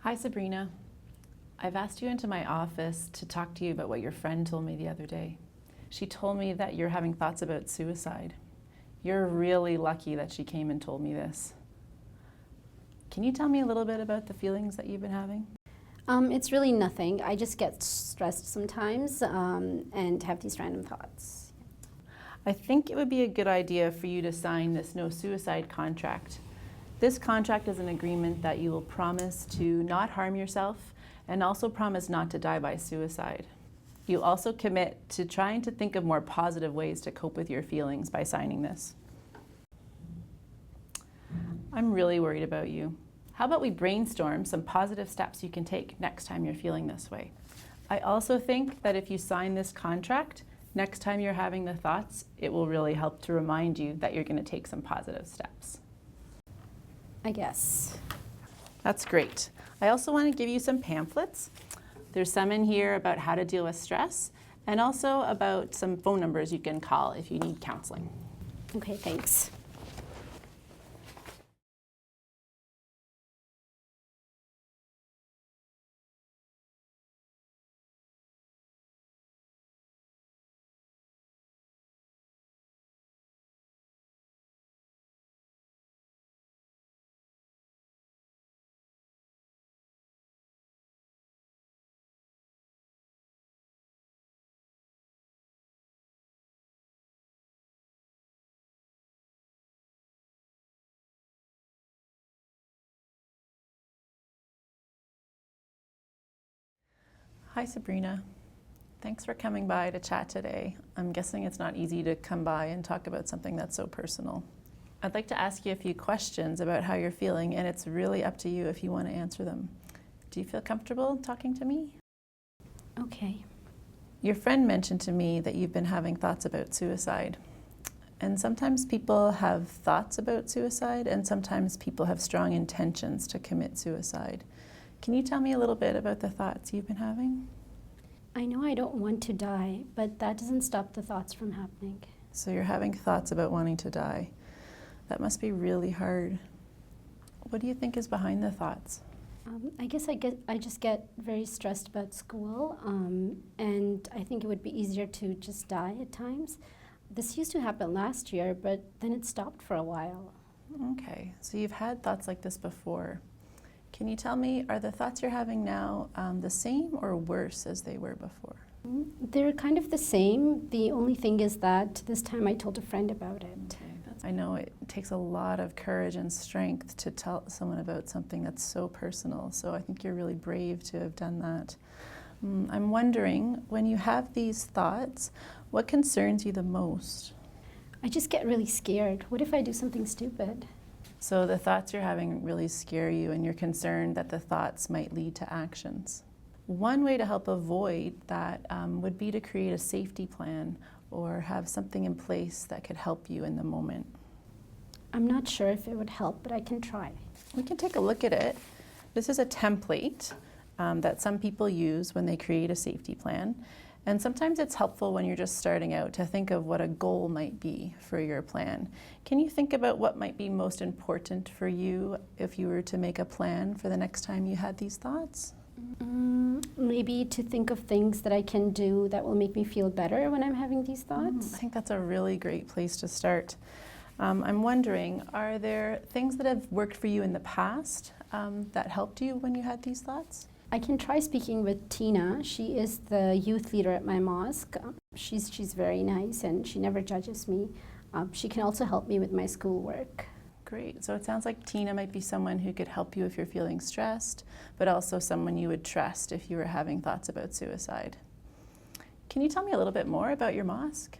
Hi, Sabrina. I've asked you into my office to talk to you about what your friend told me the other day. She told me that you're having thoughts about suicide. You're really lucky that she came and told me this. Can you tell me a little bit about the feelings that you've been having? It's really nothing. I just get stressed sometimes and have these random thoughts. I think it would be a good idea for you to sign this no suicide contract. This contract is an agreement that you will promise to not harm yourself and also promise not to die by suicide. You also commit to trying to think of more positive ways to cope with your feelings by signing this. I'm really worried about you. How about we brainstorm some positive steps you can take next time you're feeling this way? I also think that if you sign this contract, next time you're having the thoughts, it will really help to remind you that you're going to take some positive steps. I guess. That's great. I also want to give you some pamphlets. There's some in here about how to deal with stress and also about some phone numbers you can call if you need counseling. Okay, thanks. Hi, Sabrina. Thanks for coming by to chat today. I'm guessing it's not easy to come by and talk about something that's so personal. I'd like to ask you a few questions about how you're feeling, and it's really up to you if you want to answer them. Do you feel comfortable talking to me? Okay. Your friend mentioned to me that you've been having thoughts about suicide. And sometimes people have thoughts about suicide, and sometimes people have strong intentions to commit suicide. Can you tell me a little bit about the thoughts you've been having? I know I don't want to die, but that doesn't stop the thoughts from happening. So you're having thoughts about wanting to die. That must be really hard. What do you think is behind the thoughts? I guess I just get very stressed about school, and I think it would be easier to just die at times. This used to happen last year, but then it stopped for a while. Okay, so you've had thoughts like this before. Can you tell me, are the thoughts you're having now the same or worse as they were before? They're kind of the same. The only thing is that this time I told a friend about it. Okay, I know it takes a lot of courage and strength to tell someone about something that's so personal, so I think you're really brave to have done that. I'm wondering, when you have these thoughts, what concerns you the most? I just get really scared. What if I do something stupid? So the thoughts you're having really scare you, and you're concerned that the thoughts might lead to actions. One way to help avoid that would be to create a safety plan or have something in place that could help you in the moment. I'm not sure if it would help, but I can try. We can take a look at it. This is a template that some people use when they create a safety plan. And sometimes it's helpful when you're just starting out to think of what a goal might be for your plan. Can you think about what might be most important for you if you were to make a plan for the next time you had these thoughts? Maybe to think of things that I can do that will make me feel better when I'm having these thoughts. I think that's a really great place to start. I'm wondering, are there things that have worked for you in the past that helped you when you had these thoughts? I can try speaking with Tina. She is the youth leader at my mosque. She's very nice and she never judges me. She can also help me with my schoolwork. Great. So it sounds like Tina might be someone who could help you if you're feeling stressed, but also someone you would trust if you were having thoughts about suicide. Can you tell me a little bit more about your mosque?